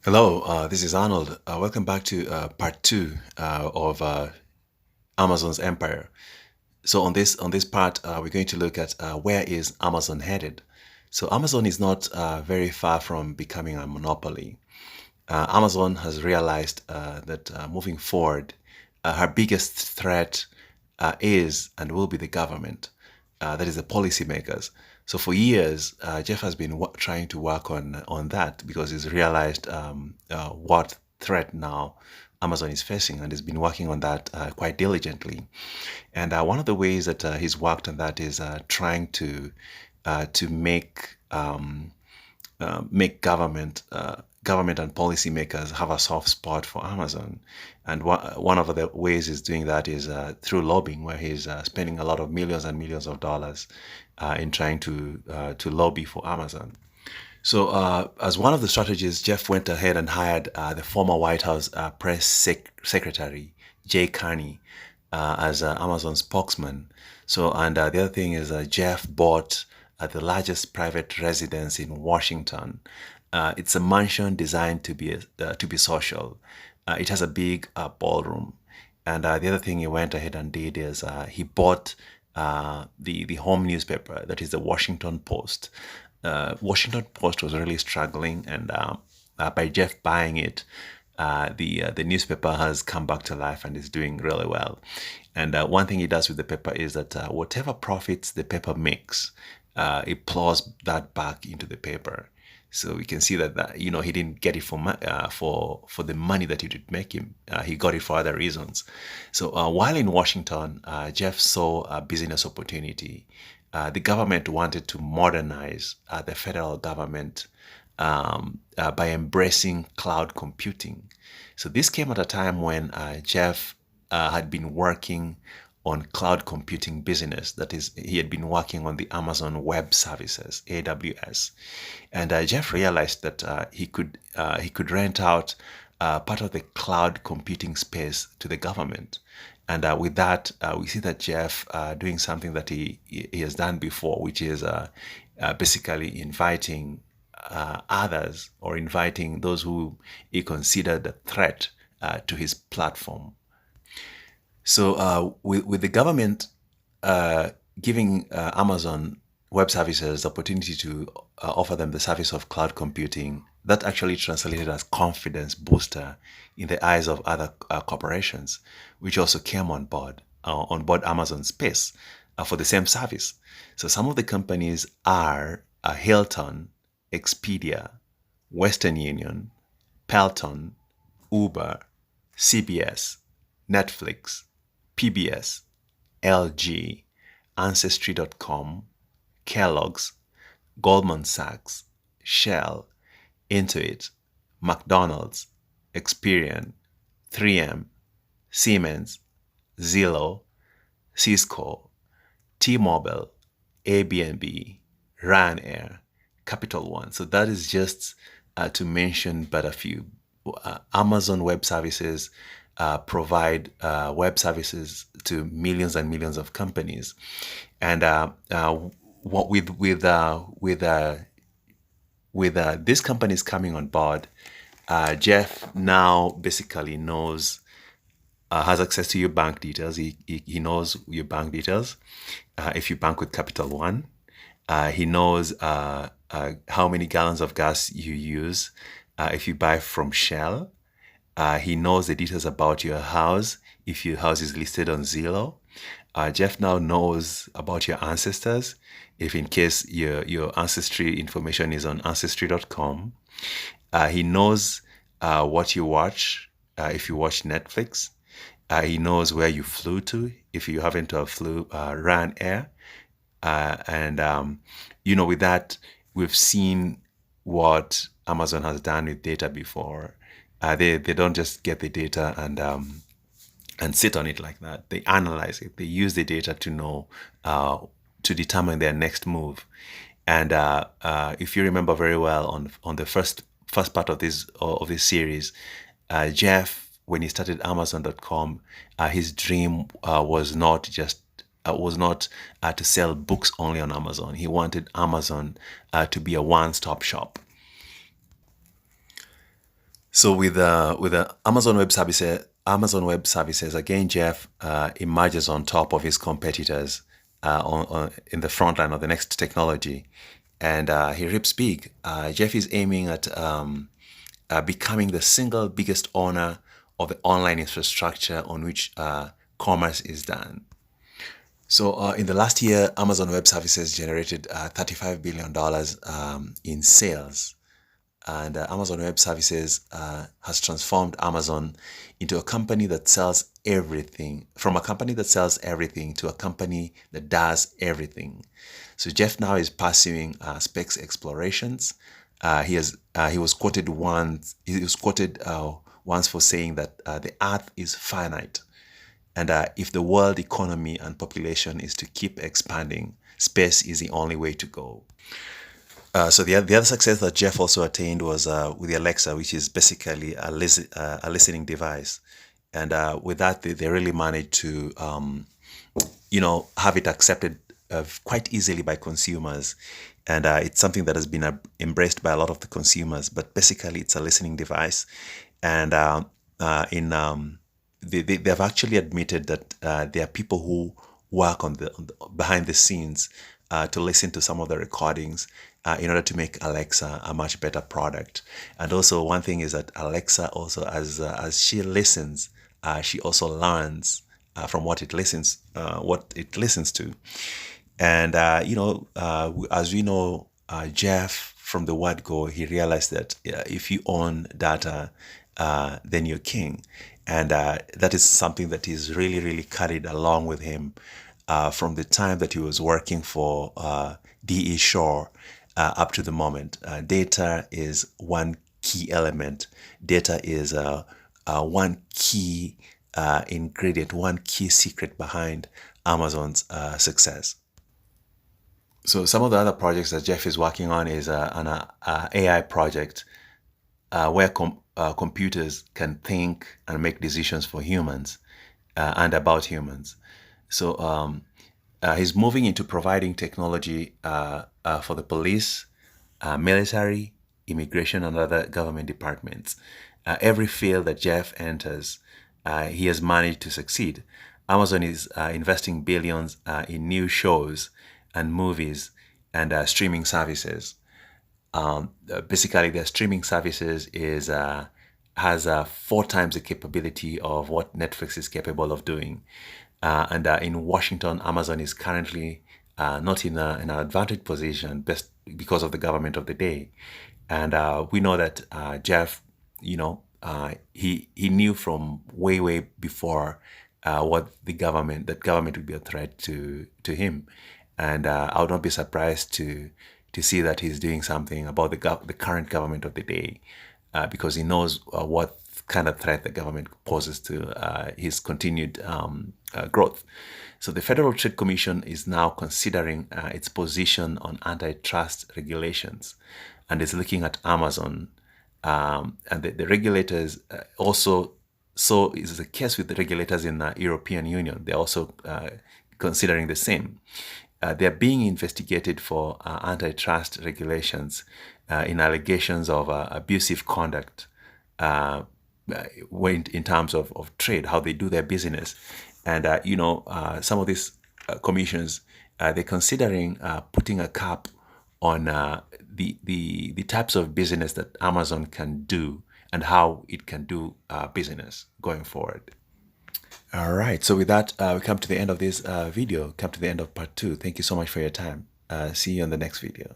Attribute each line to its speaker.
Speaker 1: Hello, this is Arnold. Welcome back to part two of Amazon's empire. So on this part, we're going to look at where is Amazon headed. So Amazon is not very far from becoming a monopoly. Amazon has realized that moving forward, her biggest threat is and will be the government, that is the policymakers. So for years, Jeff has been trying to work on that because he's realized what threat now Amazon is facing, and he's been working on that quite diligently. And one of the ways that he's worked on that is trying to make government and policymakers have a soft spot for Amazon. And one of the ways he's doing that is through lobbying, where he's spending a lot of millions and millions of dollars in trying to lobby for Amazon. So, as one of the strategies, Jeff went ahead and hired the former White House press secretary, Jay Carney, as Amazon spokesman. So, and the other thing is Jeff bought the largest private residence in Washington. It's a mansion designed to be social. It has a big ballroom. And the other thing he went ahead and did is he bought the home newspaper, that is the Washington Post. Washington Post was really struggling, and by Jeff buying it, the newspaper has come back to life and is doing really well. And one thing he does with the paper is that whatever profits the paper makes, it plows that back into the paper. So we can see that he didn't get it for the money that it would make him. He got it for other reasons. So while in Washington, Jeff saw a business opportunity. The government wanted to modernize the federal government by embracing cloud computing. So this came at a time when Jeff had been working on cloud computing business. That is, he had been working on the Amazon Web Services (AWS), and Jeff realized that he could rent out part of the cloud computing space to the government. And with that, we see that Jeff doing something that he has done before, which is basically inviting others, or inviting those who he considered a threat to his platform. So with the government giving Amazon Web Services the opportunity to offer them the service of cloud computing, that actually translated as confidence booster in the eyes of other corporations, which also came on board Amazon Space for the same service. So some of the companies are Hilton, Expedia, Western Union, Pelton, Uber, CBS, Netflix, PBS, LG, Ancestry.com, Kellogg's, Goldman Sachs, Shell, Intuit, McDonald's, Experian, 3M, Siemens, Zillow, Cisco, T-Mobile, Airbnb, Ryanair, Capital One. So that is just to mention but a few. Amazon Web Services provide web services to millions and millions of companies, and what with these companies coming on board, Jeff now basically knows, has access to your bank details. He knows your bank details. If you bank with Capital One, he knows how many gallons of gas you use. If you buy from Shell, he knows the details about your house if your house is listed on Zillow. Jeff now knows about your ancestors if in case your ancestry information is on ancestry.com. He knows what you watch if you watch Netflix. He knows where you flew to if you happen to have flew Ryanair. And with that, we've seen what Amazon has done with data before. They don't just get the data and sit on it like that. They analyze it. They use the data to know to determine their next move. And if you remember very well, on the first part of this series, Jeff, when he started Amazon.com, his dream was not to sell books only on Amazon. He wanted Amazon to be a one-stop shop. So with Amazon Web Services, again, Jeff emerges on top of his competitors in the front line of the next technology, and he rips big. Jeff is aiming at becoming the single biggest owner of the online infrastructure on which commerce is done. So in the last year, Amazon Web Services generated $35 billion in sales. And Amazon Web Services has transformed Amazon into a company that sells everything, from a company that sells everything to a company that does everything. So Jeff now is pursuing space explorations. He was quoted once. He was quoted once for saying that the Earth is finite, and if the world economy and population is to keep expanding, space is the only way to go. So the other success that Jeff also attained was with the Alexa, which is basically a listening device, and with that they really managed to have it accepted quite easily by consumers, and it's something that has been embraced by a lot of the consumers. But basically, it's a listening device, and in they've actually admitted that there are people who work on the behind the scenes to listen to some of the recordings in order to make Alexa a much better product. And also, one thing is that Alexa also, as she listens, she also learns from what it listens to. And as we know, Jeff from the word go, he realized that if you own data, then you're king, and that is something that he's really, really carried along with him from the time that he was working for DE Shaw up to the moment. Data is one key element. Data is one key ingredient, one key secret behind Amazon's success. So some of the other projects that Jeff is working on is an AI project where computers can think and make decisions for humans and about humans. So he's moving into providing technology for the police, military, immigration, and other government departments. Every field that Jeff enters, he has managed to succeed. Amazon is investing billions in new shows and movies and streaming services. Basically, their streaming services has 4 times the capability of what Netflix is capable of doing. And in Washington, Amazon is currently not in an advantaged position best because of the government of the day. And we know that Jeff, he knew from way before what that government would be a threat to him. And I would not be surprised to see that he's doing something about the current government of the day, because he knows what kind of threat the government poses to his continued growth. So the Federal Trade Commission is now considering its position on antitrust regulations, and is looking at Amazon. And the regulators also, so is the case with the regulators in the European Union. They're also considering the same. They're being investigated for antitrust regulations in allegations of abusive conduct in terms of trade, how they do their business. And, some of these commissions, they're considering putting a cap on the types of business that Amazon can do and how it can do business going forward. All right. So with that, we come to the end of this video, come to the end of part 2. Thank you so much for your time. See you on the next video.